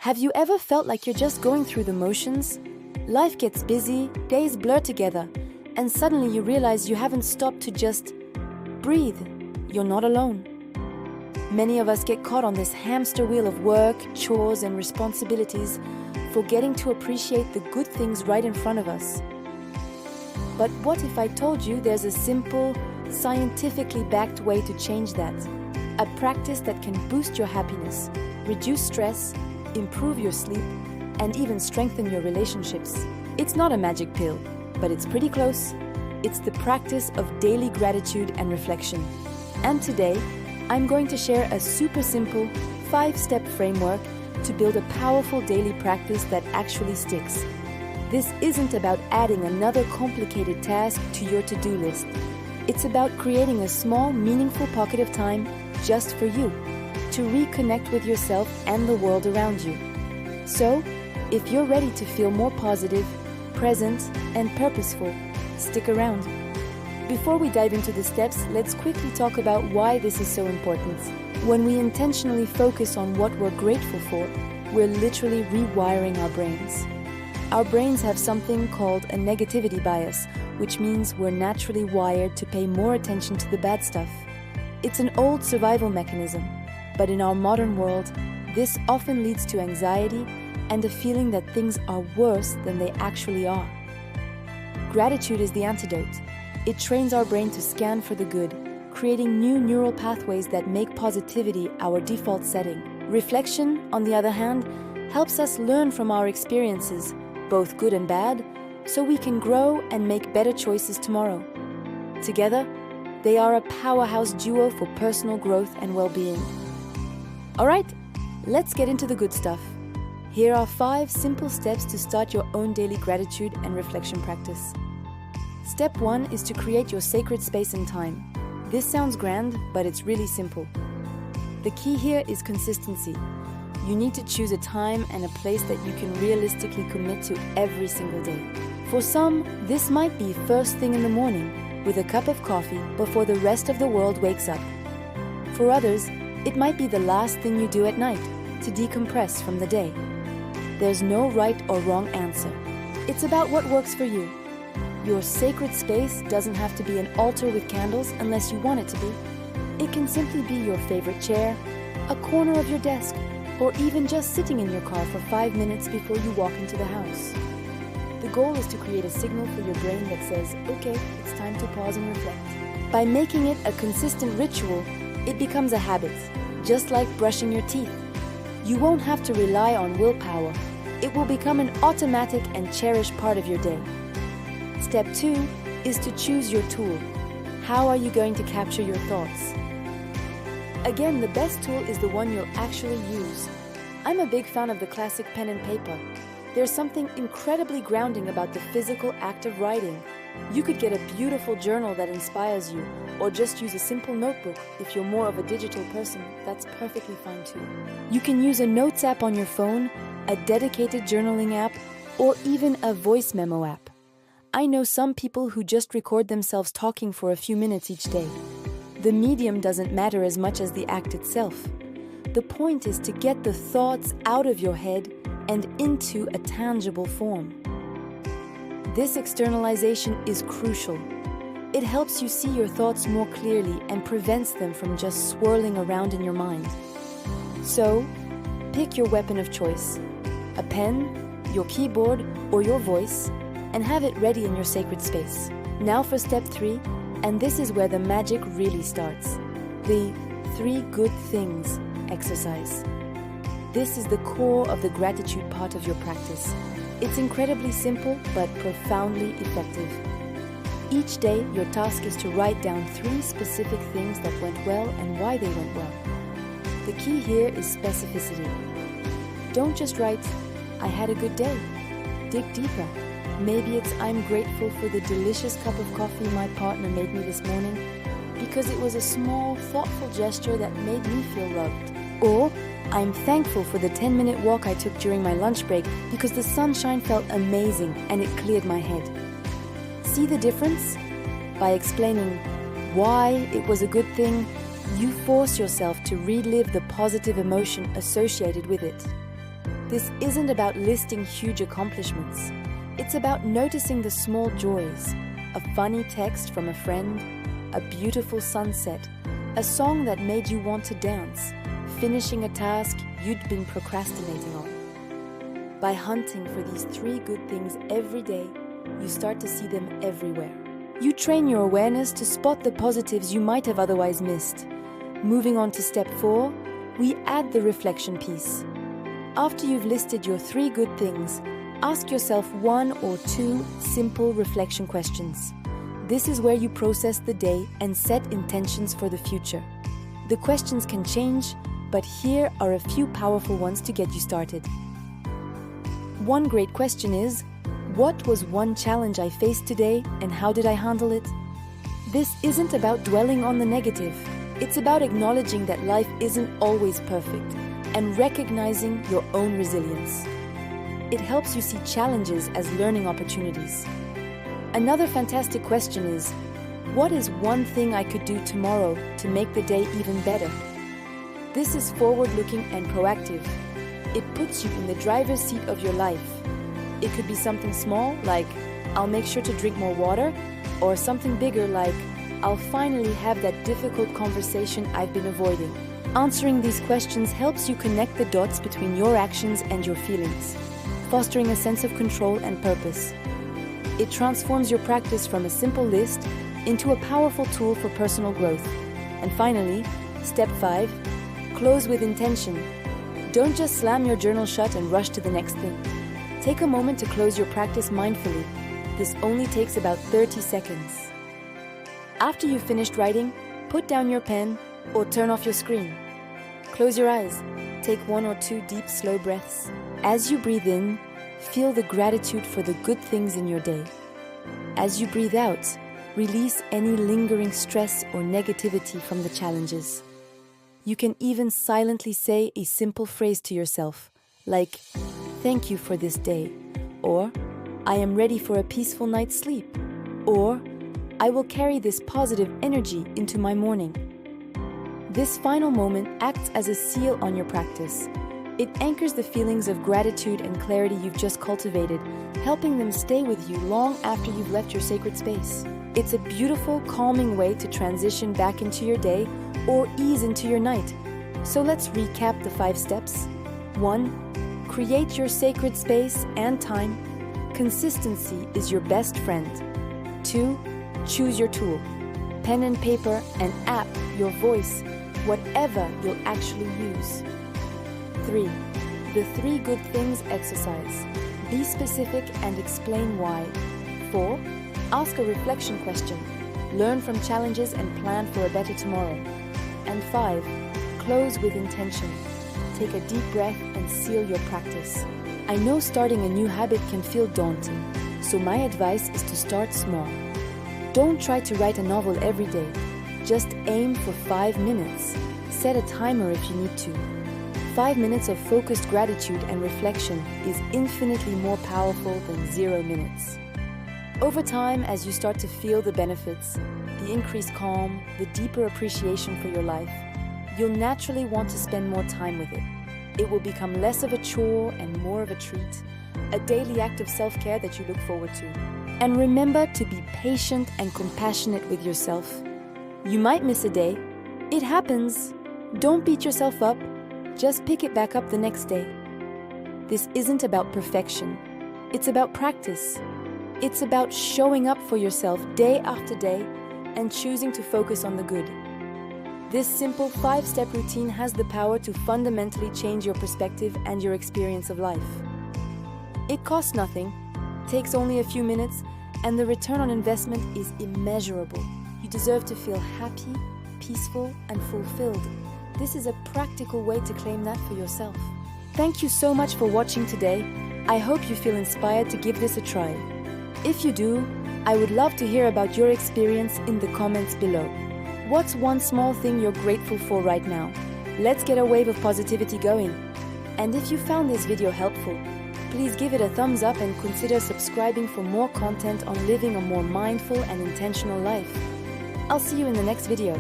Have you ever felt like you're just going through the motions? Life gets busy, days blur together, and suddenly you realize you haven't stopped to just breathe. You're not alone. Many of us get caught on this hamster wheel of work, chores, and responsibilities, forgetting to appreciate the good things right in front of us. But what if I told you there's a simple, scientifically backed way to change that? A practice that can boost your happiness, reduce stress, improve your sleep, and even strengthen your relationships. It's not a magic pill, but it's pretty close. It's the practice of daily gratitude and reflection. And today, I'm going to share a super simple 5-step framework to build a powerful daily practice that actually sticks. This isn't about adding another complicated task to your to-do list. It's about creating a small, meaningful pocket of time just for you, to reconnect with yourself and the world around you. So, if you're ready to feel more positive, present, and purposeful, stick around. Before we dive into the steps, let's quickly talk about why this is so important. When we intentionally focus on what we're grateful for, we're literally rewiring our brains. Our brains have something called a negativity bias, which means we're naturally wired to pay more attention to the bad stuff. It's an old survival mechanism, but in our modern world, this often leads to anxiety and a feeling that things are worse than they actually are. Gratitude is the antidote. It trains our brain to scan for the good, creating new neural pathways that make positivity our default setting. Reflection, on the other hand, helps us learn from our experiences, both good and bad, so we can grow and make better choices tomorrow. Together, they are a powerhouse duo for personal growth and well-being. All right, let's get into the good stuff. Here are 5 simple steps to start your own daily gratitude and reflection practice. Step 1 is to create your sacred space and time. This sounds grand, but it's really simple. The key here is consistency. You need to choose a time and a place that you can realistically commit to every single day. For some, this might be first thing in the morning, with a cup of coffee before the rest of the world wakes up. For others, it might be the last thing you do at night, to decompress from the day. There's no right or wrong answer. It's about what works for you. Your sacred space doesn't have to be an altar with candles unless you want it to be. It can simply be your favorite chair, a corner of your desk, or even just sitting in your car for 5 minutes before you walk into the house. The goal is to create a signal for your brain that says, okay, it's time to pause and reflect. By making it a consistent ritual, it becomes a habit, just like brushing your teeth. You won't have to rely on willpower. It will become an automatic and cherished part of your day. Step 2 is to choose your tool. How are you going to capture your thoughts? Again, the best tool is the one you'll actually use. I'm a big fan of the classic pen and paper. There's something incredibly grounding about the physical act of writing. You could get a beautiful journal that inspires you, or just use a simple notebook. If you're more of a digital person, that's perfectly fine too. You can use a notes app on your phone, a dedicated journaling app, or even a voice memo app. I know some people who just record themselves talking for a few minutes each day. The medium doesn't matter as much as the act itself. The point is to get the thoughts out of your head and into a tangible form. This externalization is crucial. It helps you see your thoughts more clearly and prevents them from just swirling around in your mind. So, pick your weapon of choice, a pen, your keyboard, or your voice, and have it ready in your sacred space. Now for step 3, and this is where the magic really starts, the 3 good things exercise. This is the core of the gratitude part of your practice. It's incredibly simple, but profoundly effective. Each day, your task is to write down 3 specific things that went well and why they went well. The key here is specificity. Don't just write, I had a good day. Dig deeper. Maybe it's, I'm grateful for the delicious cup of coffee my partner made me this morning because it was a small, thoughtful gesture that made me feel loved. Or, I'm thankful for the 10-minute walk I took during my lunch break because the sunshine felt amazing and it cleared my head. See the difference? By explaining why it was a good thing, you force yourself to relive the positive emotion associated with it. This isn't about listing huge accomplishments. It's about noticing the small joys, a funny text from a friend, a beautiful sunset, a song that made you want to dance, finishing a task you'd been procrastinating on. By hunting for these 3 good things every day, you start to see them everywhere. You train your awareness to spot the positives you might have otherwise missed. Moving on to step 4, we add the reflection piece. After you've listed your 3 good things, ask yourself 1 or 2 simple reflection questions. This is where you process the day and set intentions for the future. The questions can change, but here are a few powerful ones to get you started. One great question is, what was one challenge I faced today and how did I handle it? This isn't about dwelling on the negative. It's about acknowledging that life isn't always perfect and recognizing your own resilience. It helps you see challenges as learning opportunities. Another fantastic question is, what is one thing I could do tomorrow to make the day even better? This is forward-looking and proactive. It puts you in the driver's seat of your life. It could be something small, like, I'll make sure to drink more water, or something bigger, like, I'll finally have that difficult conversation I've been avoiding. Answering these questions helps you connect the dots between your actions and your feelings, fostering a sense of control and purpose. It transforms your practice from a simple list into a powerful tool for personal growth. And finally, step 5, close with intention. Don't just slam your journal shut and rush to the next thing. Take a moment to close your practice mindfully. This only takes about 30 seconds. After you've finished writing, put down your pen or turn off your screen. Close your eyes. Take 1 or 2 deep, slow breaths. As you breathe in, feel the gratitude for the good things in your day. As you breathe out, release any lingering stress or negativity from the challenges. You can even silently say a simple phrase to yourself, like, "Thank you for this day," or "I am ready for a peaceful night's sleep," or "I will carry this positive energy into my morning." This final moment acts as a seal on your practice. It anchors the feelings of gratitude and clarity you've just cultivated, helping them stay with you long after you've left your sacred space. It's a beautiful, calming way to transition back into your day or ease into your night. So let's recap the 5 steps. 1. Create your sacred space and time. Consistency is your best friend. 2. Choose your tool. Pen and paper, an app, your voice, whatever you'll actually use. 3. The 3 good things exercise. Be specific and explain why. 4. Ask a reflection question. Learn from challenges and plan for a better tomorrow. And 5. Close with intention. Take a deep breath and seal your practice. I know starting a new habit can feel daunting, so my advice is to start small. Don't try to write a novel every day. Just aim for 5 minutes. Set a timer if you need to. 5 minutes of focused gratitude and reflection is infinitely more powerful than 0 minutes. Over time, as you start to feel the benefits, the increased calm, the deeper appreciation for your life, you'll naturally want to spend more time with it. It will become less of a chore and more of a treat, a daily act of self-care that you look forward to. And remember to be patient and compassionate with yourself. You might miss a day. It happens. Don't beat yourself up. Just pick it back up the next day. This isn't about perfection. It's about practice. It's about showing up for yourself day after day and choosing to focus on the good. This simple 5-step routine has the power to fundamentally change your perspective and your experience of life. It costs nothing, takes only a few minutes, and the return on investment is immeasurable. You deserve to feel happy, peaceful, and fulfilled. This is a practical way to claim that for yourself. Thank you so much for watching today. I hope you feel inspired to give this a try. If you do, I would love to hear about your experience in the comments below. What's one small thing you're grateful for right now? Let's get a wave of positivity going. And if you found this video helpful, please give it a thumbs up and consider subscribing for more content on living a more mindful and intentional life. I'll see you in the next video.